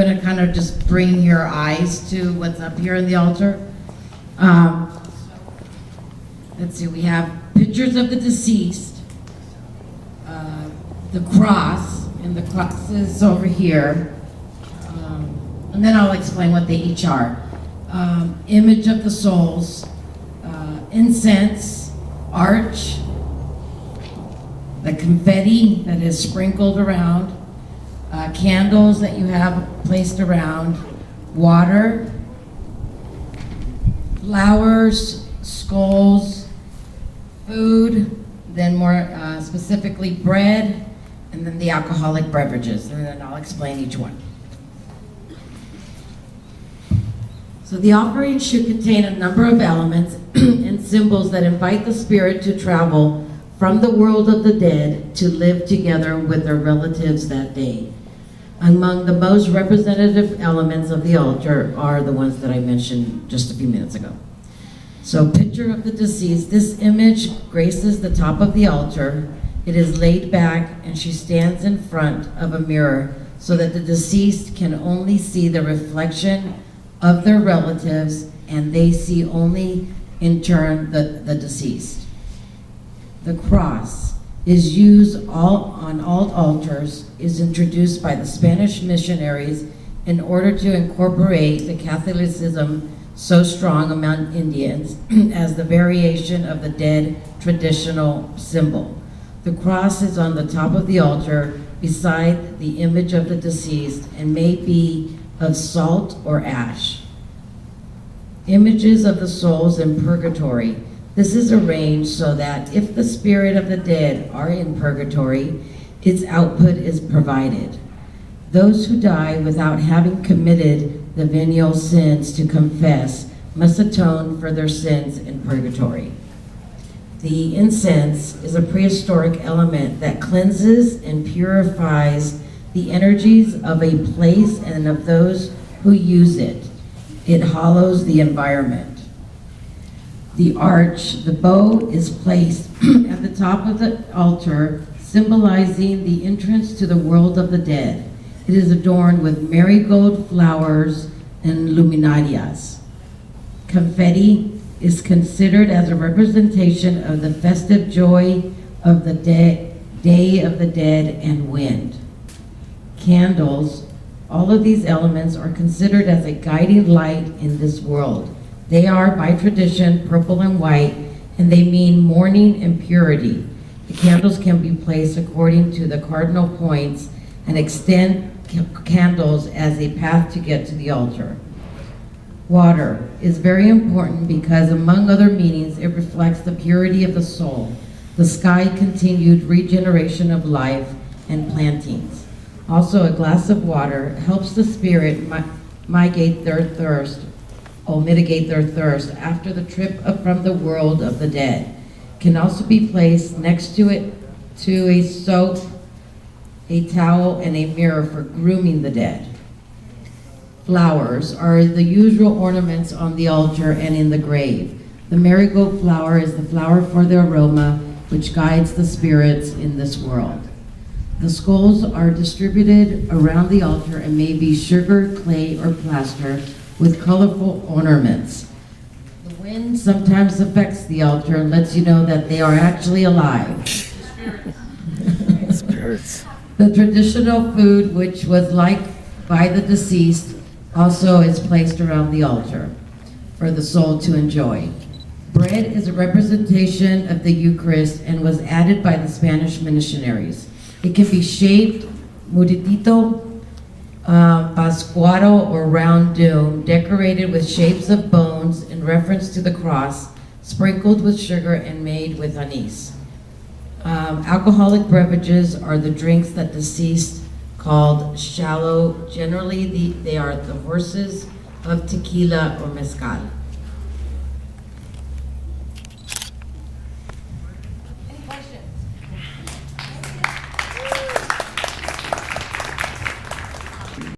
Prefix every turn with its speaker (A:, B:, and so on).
A: going to kind of just bring your eyes to what's up here in the altar. Let's see, we have pictures of the deceased, the cross, and the cross is over here. And then I'll explain what they each are. Image of the souls, incense, arch, the confetti that is sprinkled around, candles that you have placed around, water, flowers, skulls, food, then more specifically bread, and then the alcoholic beverages, and then I'll explain each one. So the offering should contain a number of elements and symbols that invite the spirit to travel from the world of the dead to live together with their relatives that day. Among the most representative elements of the altar are the ones that I mentioned just a few minutes ago. So picture of the deceased. This image graces the top of the altar. It is laid back and she stands in front of a mirror so that the deceased can only see the reflection of their relatives and they see only in turn the deceased. The cross is used on all altars, is introduced by the Spanish missionaries in order to incorporate the Catholicism so strong among Indians as the variation of the dead traditional symbol. The cross is on the top of the altar beside the image of the deceased and may be of salt or ash. Images of the souls in purgatory. This is arranged so that if the spirit of the dead are in purgatory, its output is provided. Those who die without having committed the venial sins to confess must atone for their sins in purgatory. The incense is a prehistoric element that cleanses and purifies the energies of a place and of those who use it. It hollows the environment. The arch, the bow, is placed at the top of the altar, symbolizing the entrance to the world of the dead. It is adorned with marigold flowers and luminarias. Confetti is considered as a representation of the festive joy of the Day of the Dead and wind. Candles, all of these elements are considered as a guiding light in this world. They are, by tradition, purple and white, and they mean mourning and purity. The candles can be placed according to the cardinal points and extend candles as a path to get to the altar. Water is very important because, among other meanings, it reflects the purity of the soul. The sky continued regeneration of life and plantings. Also, a glass of water helps the spirit mitigate their thirst after the trip from the world of the dead. Can also be placed next to it to a soap, a towel, and a mirror for grooming the dead. Flowers are the usual ornaments on the altar and in the grave. The marigold flower is the flower for the aroma which guides the spirits in this world. The skulls are distributed around the altar and may be sugar, clay, or plaster with colorful ornaments. The wind sometimes affects the altar and lets you know that they are actually alive.
B: Spirits.
A: The traditional food, which was liked by the deceased, also is placed around the altar for the soul to enjoy. Bread is a representation of the Eucharist and was added by the Spanish missionaries. It can be shaped, muritito, pascuaro, or round dome, decorated with shapes of bones in reference to the cross, sprinkled with sugar and made with anise. Alcoholic beverages are the drinks that deceased called shallow. Generally, they are the horses of tequila or mezcal.